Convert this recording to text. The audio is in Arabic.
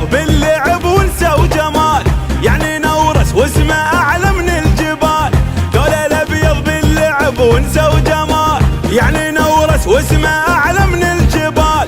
الابيض باللعب ونسى وجمال، يعني نورس واسمه اعلى من الجبال. لون الابيض باللعب ونسى وجمال، يعني نورس واسمه اعلى من الجبال.